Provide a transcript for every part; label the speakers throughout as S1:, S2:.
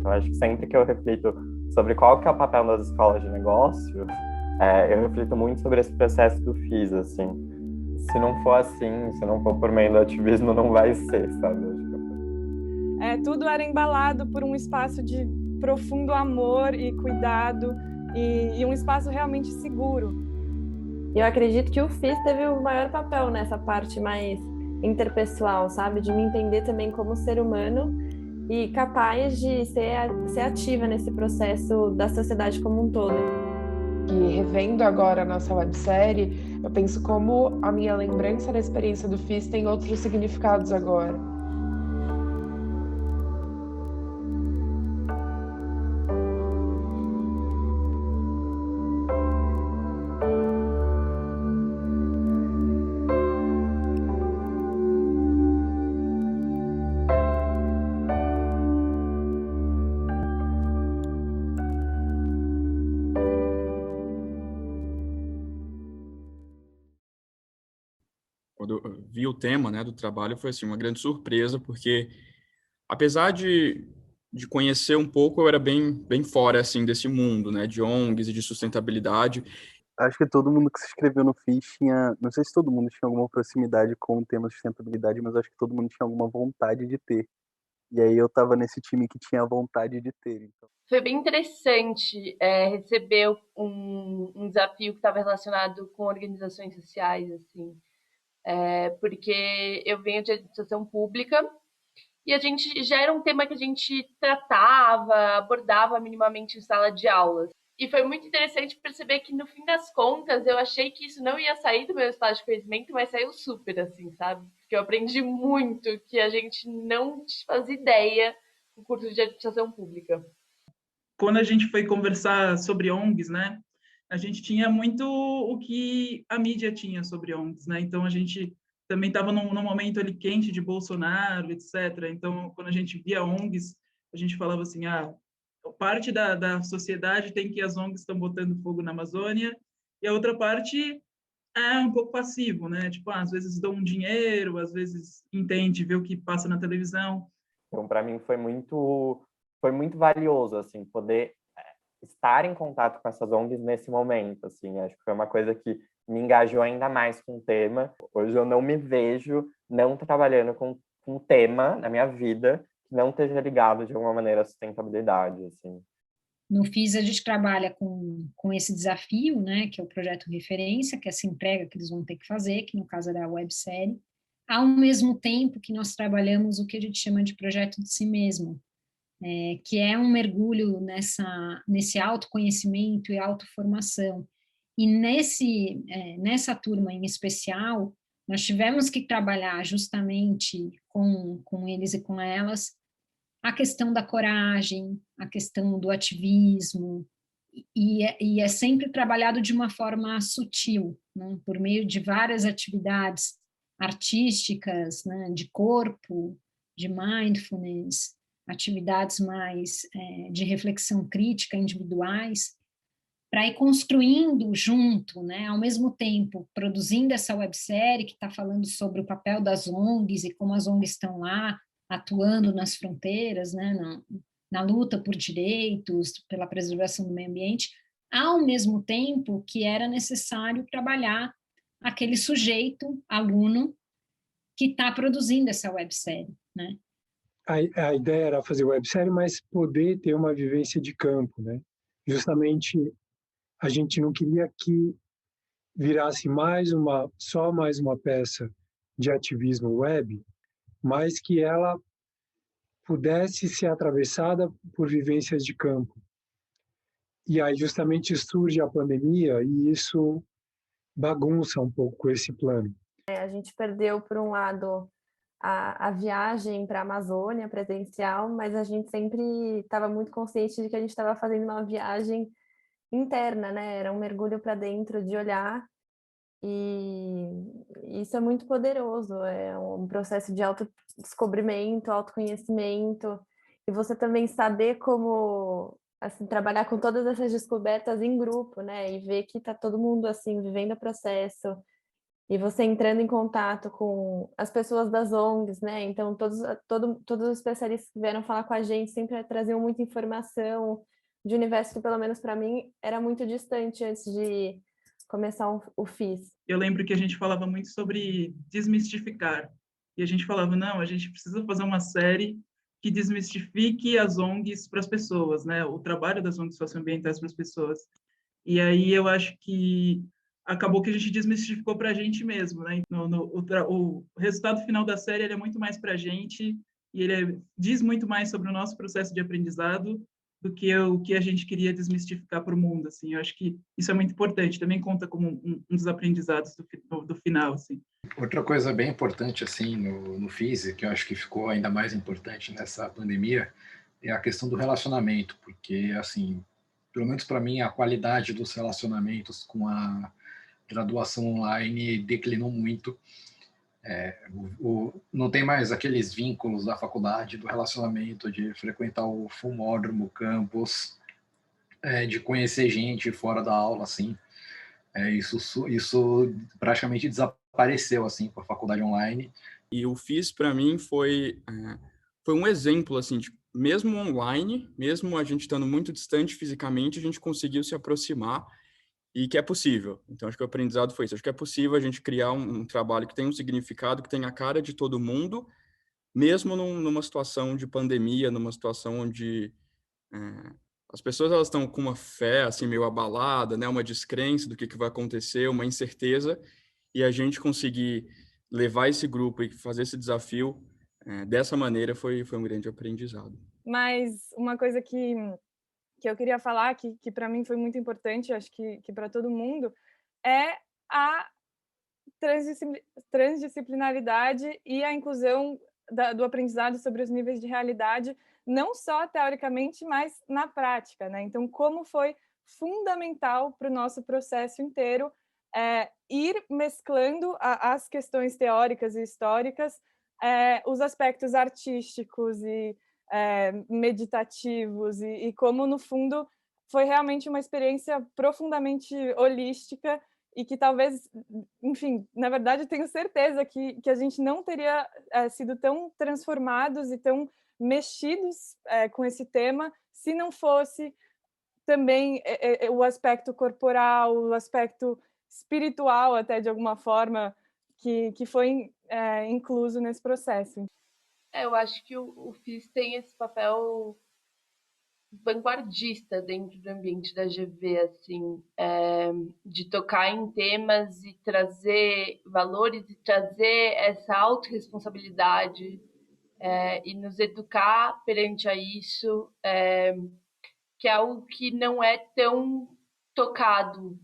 S1: Então, acho que sempre que eu reflito sobre qual que é o papel das escolas de negócio, eu reflito muito sobre esse processo do FIS, assim. Se não for assim, se não for por meio do ativismo, não vai ser, sabe?
S2: Tudo era embalado por um espaço de profundo amor e cuidado e um espaço realmente seguro.
S3: Eu acredito que o FIS teve o maior papel nessa parte mais interpessoal, sabe? De me entender também como ser humano e capaz de ser ativa nesse processo da sociedade como um todo.
S4: E revendo agora a nossa websérie, eu penso como a minha lembrança da experiência do FIS tem outros significados agora.
S5: Quando eu vi o tema, né, do trabalho, foi assim, uma grande surpresa, porque apesar de conhecer um pouco, eu era bem fora assim desse mundo, né, de ONGs e de sustentabilidade.
S6: Acho que todo mundo que se inscreveu no FIS tinha, não sei se todo mundo tinha alguma proximidade com o tema de sustentabilidade, mas acho que todo mundo tinha alguma vontade de ter. E aí eu tava nesse time que tinha vontade de ter. Então.
S7: Foi bem interessante receber um desafio que estava relacionado com organizações sociais, assim, porque eu venho de administração pública e a gente já era um tema que a gente tratava, abordava minimamente em sala de aulas. E foi muito interessante perceber que, no fim das contas, eu achei que isso não ia sair do meu estágio de conhecimento, mas saiu super, assim, sabe? Porque eu aprendi muito que a gente não fazia ideia no curso de administração pública.
S8: Quando a gente foi conversar sobre ONGs, né, a gente tinha muito o que a mídia tinha sobre ONGs, né? Então a gente também estava num momento ali quente de Bolsonaro, etc. Então, quando a gente via ONGs, a gente falava assim, parte da sociedade tem que as ONGs estão botando fogo na Amazônia, e a outra parte é um pouco passivo, né? Tipo, às vezes dão um dinheiro, às vezes entende, vê o que passa na televisão.
S1: Então, para mim, foi muito valioso, assim, poder estar em contato com essas ONGs nesse momento, assim. Acho que foi uma coisa que me engajou ainda mais com o tema. Hoje eu não me vejo não trabalhando com um tema na minha vida que não esteja ligado de alguma maneira à sustentabilidade, assim.
S9: No FIS a gente trabalha com esse desafio, né, que é o projeto referência, que é essa entrega que eles vão ter que fazer, que no caso era a websérie, ao mesmo tempo que nós trabalhamos o que a gente chama de projeto de si mesmo, que é um mergulho nesse autoconhecimento e autoformação. E nessa turma em especial, nós tivemos que trabalhar justamente com eles e com elas a questão da coragem, a questão do ativismo, e é sempre trabalhado de uma forma sutil, né, por meio de várias atividades artísticas, né, de corpo, de mindfulness, atividades mais de reflexão crítica individuais, para ir construindo junto, né, ao mesmo tempo, produzindo essa websérie que está falando sobre o papel das ONGs e como as ONGs estão lá, atuando nas fronteiras, né, na luta por direitos, pela preservação do meio ambiente, ao mesmo tempo que era necessário trabalhar aquele sujeito, aluno, que está produzindo essa websérie, né?
S10: A ideia era fazer websérie, mas poder ter uma vivência de campo, né? Justamente a gente não queria que virasse só mais uma peça de ativismo web, mas que ela pudesse ser atravessada por vivências de campo. E aí justamente surge a pandemia e isso bagunça um pouco esse plano.
S3: A gente perdeu, por um lado, a viagem para a Amazônia presencial, mas a gente sempre estava muito consciente de que a gente estava fazendo uma viagem interna, né? Era um mergulho para dentro de olhar, e isso é muito poderoso, é um processo de autodescobrimento, autoconhecimento, e você também saber como, assim, trabalhar com todas essas descobertas em grupo, né? E ver que está todo mundo, assim, vivendo o processo e você entrando em contato com as pessoas das ONGs, né? Então, todos os especialistas que vieram falar com a gente sempre traziam muita informação de universo que, pelo menos para mim, era muito distante antes de começar o FIS.
S8: Eu lembro que a gente falava muito sobre desmistificar. E a gente falava, não, a gente precisa fazer uma série que desmistifique as ONGs para as pessoas, né? O trabalho das ONGs socioambientais para as pessoas. E aí eu acho que acabou que a gente desmistificou para a gente mesmo, né? O resultado final da série ele é muito mais para a gente e diz muito mais sobre o nosso processo de aprendizado do que o que a gente queria desmistificar para o mundo, assim. Eu acho que isso é muito importante. Também conta como um dos aprendizados do final, assim.
S11: Outra coisa bem importante, assim, no FISE, que eu acho que ficou ainda mais importante nessa pandemia, é a questão do relacionamento, porque, assim, pelo menos para mim, a qualidade dos relacionamentos com a graduação online declinou muito. Não tem mais aqueles vínculos da faculdade, do relacionamento, de frequentar o fumódromo, o campus, de conhecer gente fora da aula, assim. Isso praticamente desapareceu, assim, com a faculdade online.
S5: E o FIS, para mim, foi um exemplo, assim, de, mesmo online, mesmo a gente estando muito distante fisicamente, a gente conseguiu se aproximar e que é possível. Então, acho que o aprendizado foi isso. Acho que é possível a gente criar um trabalho que tenha um significado, que tenha a cara de todo mundo, mesmo numa situação de pandemia, numa situação onde as pessoas elas estão com uma fé assim meio abalada, né, uma descrença do que vai acontecer, uma incerteza, e a gente conseguir levar esse grupo e fazer esse desafio dessa maneira foi um grande aprendizado.
S2: Mas uma coisa que eu queria falar, que para mim foi muito importante, acho que para todo mundo, é a transdisciplinaridade e a inclusão do aprendizado sobre os níveis de realidade, não só teoricamente, mas na prática, né? Então, como foi fundamental para o nosso processo inteiro ir mesclando as questões teóricas e históricas, os aspectos artísticos e meditativos, e como, no fundo, foi realmente uma experiência profundamente holística e que talvez, enfim, na verdade, eu tenho certeza que a gente não teria sido tão transformados e tão mexidos com esse tema se não fosse também o aspecto corporal, o aspecto espiritual, até de alguma forma, que foi incluso nesse processo.
S7: Eu acho que o FIS tem esse papel vanguardista dentro do ambiente da GV, assim, de tocar em temas e trazer valores e trazer essa autorresponsabilidade e nos educar perante a isso, que é algo que não é tão tocado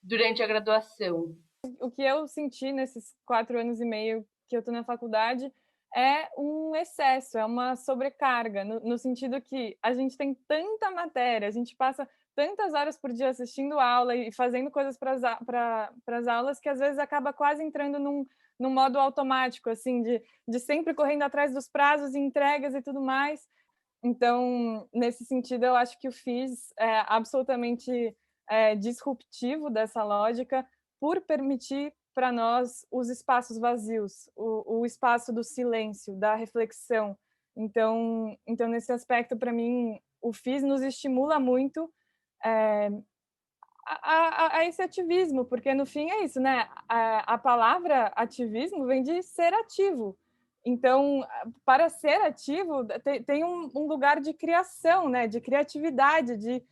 S7: durante a graduação.
S2: O que eu senti nesses 4 anos e meio que eu estou na faculdade é um excesso, é uma sobrecarga, no sentido que a gente tem tanta matéria, a gente passa tantas horas por dia assistindo aula e fazendo coisas para as aulas, que às vezes acaba quase entrando num modo automático, assim, de sempre correndo atrás dos prazos e entregas e tudo mais. Então, nesse sentido, eu acho que o FIS é absolutamente disruptivo dessa lógica, por permitir para nós os espaços vazios, o espaço do silêncio, da reflexão. Então nesse aspecto, para mim, o FIS nos estimula muito a esse ativismo, porque no fim é isso, né? A palavra ativismo vem de ser ativo. Então, para ser ativo, tem um lugar de criação, né? De criatividade, de,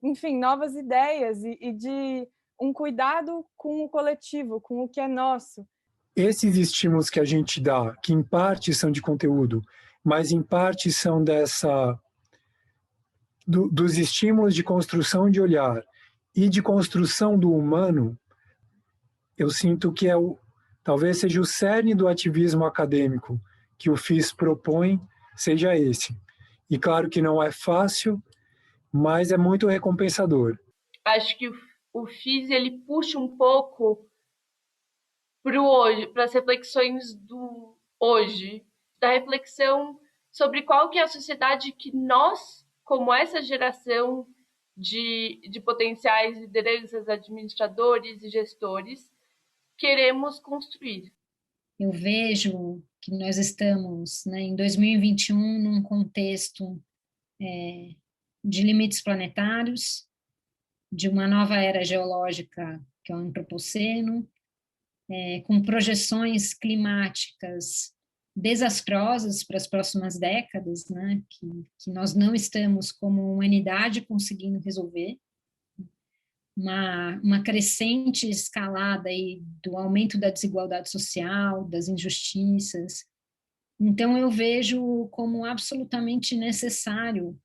S2: enfim, novas ideias e de um cuidado com o coletivo, com o que é nosso.
S10: Esses estímulos que a gente dá, que em parte são de conteúdo, mas em parte são dos estímulos de construção de olhar e de construção do humano, eu sinto que talvez seja o cerne do ativismo acadêmico que o FIS propõe, seja esse. E claro que não é fácil, mas é muito recompensador.
S7: Acho que o FIS ele puxa um pouco para o hoje, para as reflexões do hoje, da reflexão sobre qual que é a sociedade que nós, como essa geração, de potenciais lideranças, administradores e gestores, queremos construir.
S9: Eu vejo que nós estamos, né, em 2021 num contexto de limites planetários, de uma nova era geológica, que é o antropoceno, com projeções climáticas desastrosas para as próximas décadas, né, que nós não estamos como humanidade conseguindo resolver, uma crescente escalada aí do aumento da desigualdade social, das injustiças. Então, eu vejo como absolutamente necessário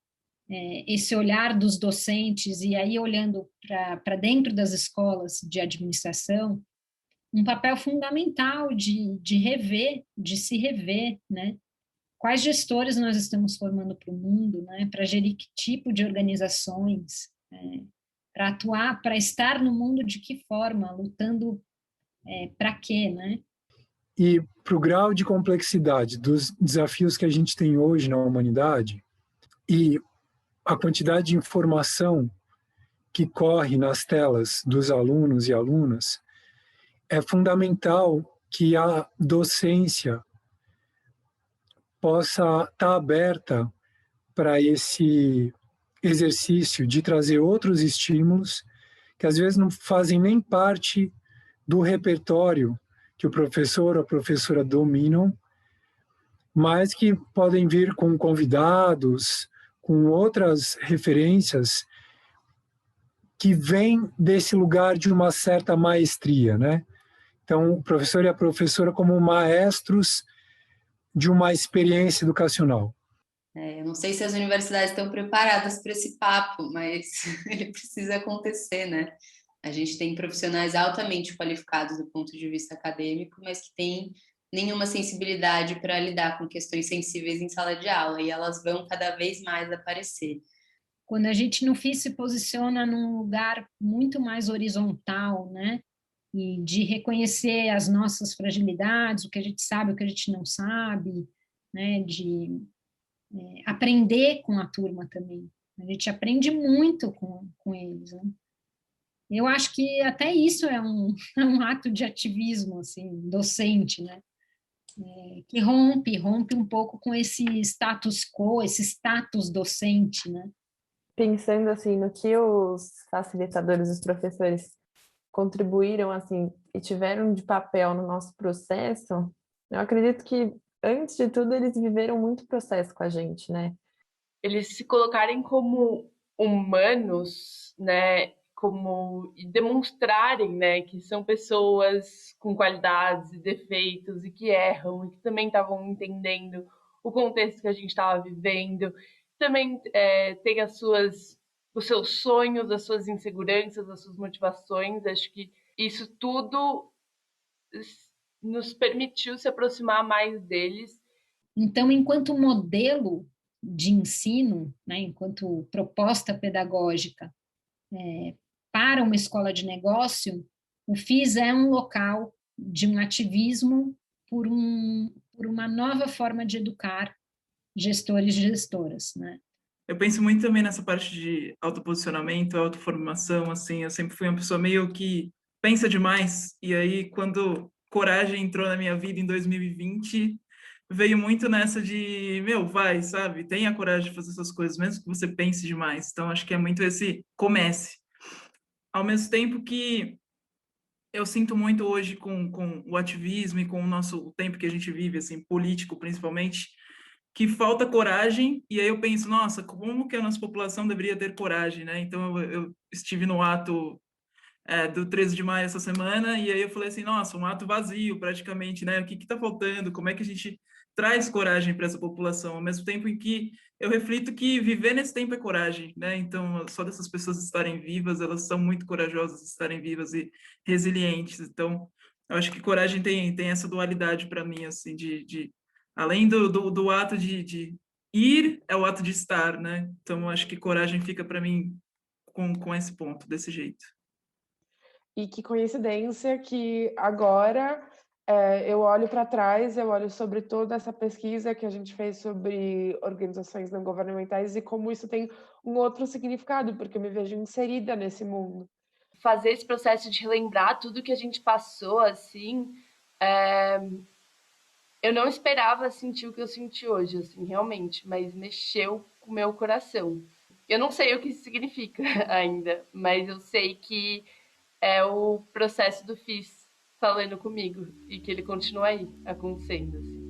S9: esse olhar dos docentes, e aí olhando para dentro das escolas de administração, um papel fundamental de rever, de se rever, né? Quais gestores nós estamos formando para o mundo, né? Para gerir que tipo de organizações, para atuar, para estar no mundo de que forma, lutando para quê, né?
S10: E para o grau de complexidade dos desafios que a gente tem hoje na humanidade e a quantidade de informação que corre nas telas dos alunos e alunas, é fundamental que a docência possa estar aberta para esse exercício de trazer outros estímulos que às vezes não fazem nem parte do repertório que o professor ou a professora dominam, mas que podem vir com convidados, com outras referências que vêm desse lugar de uma certa maestria, né? Então, o professor e a professora como maestros de uma experiência educacional.
S12: Eu não sei se as universidades estão preparadas para esse papo, mas ele precisa acontecer, né? A gente tem profissionais altamente qualificados do ponto de vista acadêmico, mas que têm nenhuma sensibilidade para lidar com questões sensíveis em sala de aula, e elas vão cada vez mais aparecer.
S9: Quando a gente no FIS se posiciona num lugar muito mais horizontal, né? E de reconhecer as nossas fragilidades, o que a gente sabe, o que a gente não sabe, né? De aprender com a turma também. A gente aprende muito com eles, né? Eu acho que até isso é um ato de ativismo, assim, docente, né? Que rompe um pouco com esse status quo, esse status docente, né?
S3: Pensando assim no que os facilitadores, os professores contribuíram assim e tiveram de papel no nosso processo, eu acredito que antes de tudo eles viveram muito processo com a gente, né?
S7: Eles se colocarem como humanos, né, como e demonstrarem, né, que são pessoas com qualidades e defeitos e que erram e que também estavam entendendo o contexto que a gente estava vivendo, também tem os seus sonhos, as suas inseguranças, as suas motivações. Acho que isso tudo nos permitiu se aproximar mais deles.
S9: Então, enquanto modelo de ensino, né, enquanto proposta pedagógica para uma escola de negócio, o FIS é um local de um ativismo por uma nova forma de educar gestores e gestoras, né?
S8: Eu penso muito também nessa parte de autoposicionamento, autoformação, assim, eu sempre fui uma pessoa meio que pensa demais, e aí quando coragem entrou na minha vida em 2020, veio muito nessa de, vai, sabe, tenha coragem de fazer essas coisas, mesmo que você pense demais. Então, acho que é muito esse comece. Ao mesmo tempo que eu sinto muito hoje com o ativismo e com o tempo que a gente vive, assim, político principalmente, que falta coragem, e aí eu penso, nossa, como que a nossa população deveria ter coragem, né? Então, eu estive no ato do 13 de maio essa semana, e aí eu falei assim, nossa, um ato vazio praticamente, né? O que está faltando? Como é que a gente traz coragem para essa população? Ao mesmo tempo em que eu reflito que viver nesse tempo é coragem, né? Então, só dessas pessoas estarem vivas, elas são muito corajosas de estarem vivas e resilientes. Então, eu acho que coragem tem essa dualidade para mim, assim, de além do ato de ir, é o ato de estar, né? Então, eu acho que coragem fica para mim com esse ponto, desse jeito.
S4: E que coincidência que agora eu olho para trás, eu olho sobre toda essa pesquisa que a gente fez sobre organizações não governamentais e como isso tem um outro significado, porque eu me vejo inserida nesse mundo.
S7: Fazer esse processo de relembrar tudo que a gente passou, assim, eu não esperava sentir o que eu senti hoje, assim, realmente, mas mexeu com o meu coração. Eu não sei o que isso significa ainda, mas eu sei que é o processo do FIS falando comigo e que ele continua aí, acontecendo, assim.